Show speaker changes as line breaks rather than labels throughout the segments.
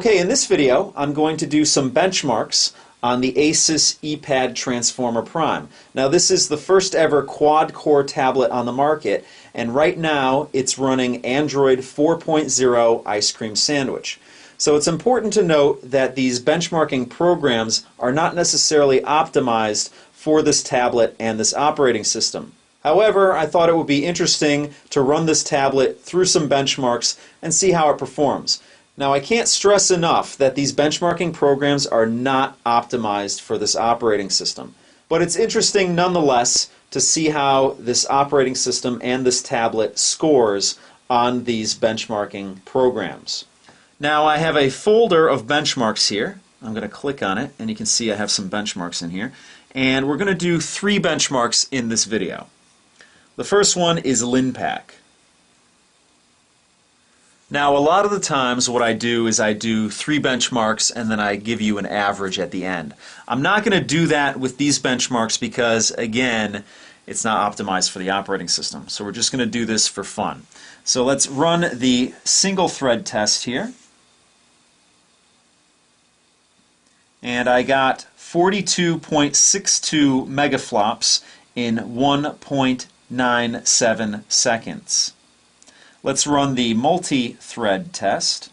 Okay, in this video I'm going to do some benchmarks on the ASUS ePad Transformer Prime. Now this is the first ever quad-core tablet on the market, and right now it's running Android 4.0 Ice Cream Sandwich. So it's important to note that these benchmarking programs are not necessarily optimized for this tablet and this operating system. However, I thought it would be interesting to run this tablet through some benchmarks and see how it performs. Now, I can't stress enough that these benchmarking programs are not optimized for this operating system. But it's interesting nonetheless to see how this operating system and this tablet scores on these benchmarking programs. Now, I have a folder of benchmarks here. I'm going to click on it, and you can see I have some benchmarks in here. And we're going to do 3 benchmarks in this video. The first one is Linpack. Now, a lot of the times what I do is I do 3 benchmarks and then I give you an average at the end. I'm not going to do that with these benchmarks because, again, it's not optimized for the operating system. So we're just going to do this for fun. So let's run the single thread test here. And I got 42.62 megaflops in 1.97 seconds. Let's run the multi-thread test.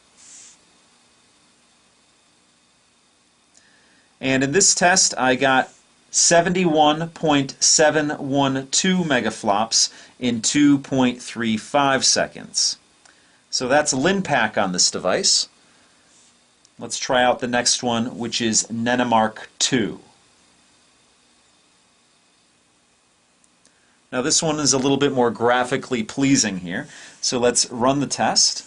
And in this test, I got 71.712 megaflops in 2.35 seconds. So that's Linpack on this device. Let's try out the next one, which is NenaMark 2. Now this one is a little bit more graphically pleasing here. So let's run the test.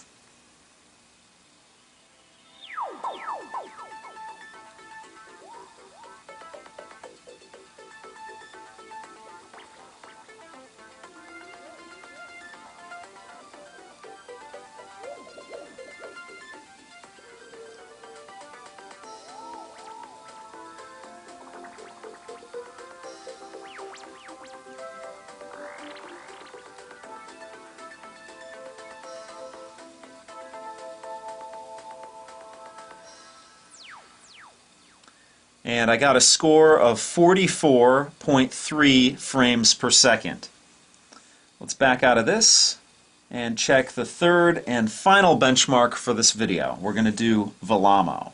And I got a score of 44.3 frames per second. Let's back out of this and check the third and final benchmark for this video. We're going to do Vellamo.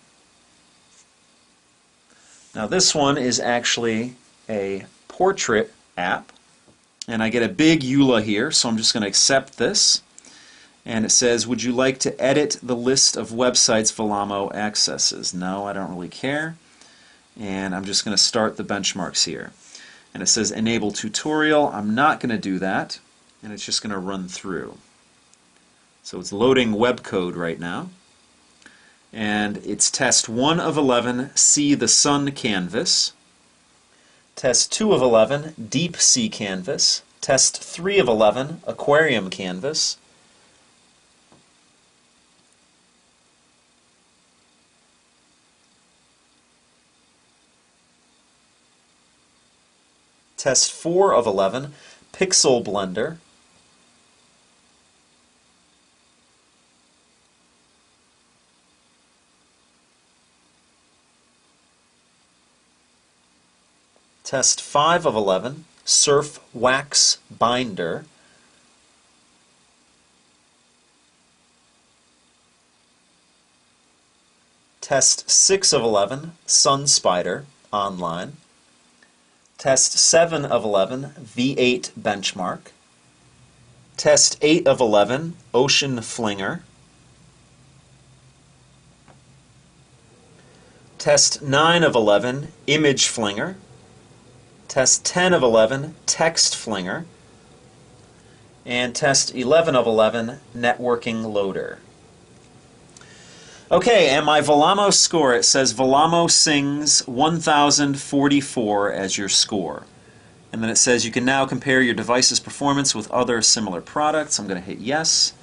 Now this one is actually a portrait app, and I get a big EULA here, so I'm just going to accept this. And it says, would you like to edit the list of websites Vellamo accesses? No, I don't really care. And I'm just going to start the benchmarks here. And it says enable tutorial. I'm not going to do that, and it's just going to run through. So it's loading web code right now. And it's test 1 of 11, see the sun canvas. Test 2 of 11, deep sea canvas. Test 3 of 11, aquarium canvas. Test 4 of 11, Pixel Blender. Test 5 of 11, Surf Wax Binder. Test 6 of 11, Sun Spider Online. Test 7 of 11, V8 Benchmark. Test 8 of 11, Ocean Flinger. Test 9 of 11, Image Flinger. Test 10 of 11, Text Flinger. And Test 11 of 11, Networking Loader. Okay, and my Vellamo score, it says Vellamo sings 1044 as your score. And then it says you can now compare your device's performance with other similar products. I'm going to hit yes,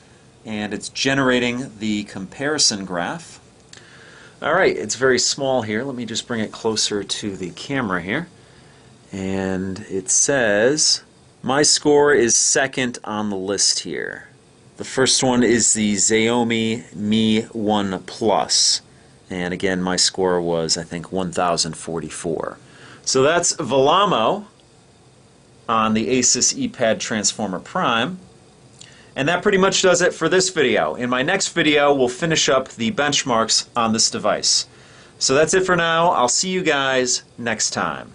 and it's generating the comparison graph. Alright, it's very small here. Let me just bring it closer to the camera here. And it says my score is second on the list here. The first one is the Xiaomi Mi 1 Plus. And again, my score was, I think, 1044. So that's Vellamo on the ASUS ePad Transformer Prime. And that pretty much does it for this video. In my next video, we'll finish up the benchmarks on this device. So that's it for now. I'll see you guys next time.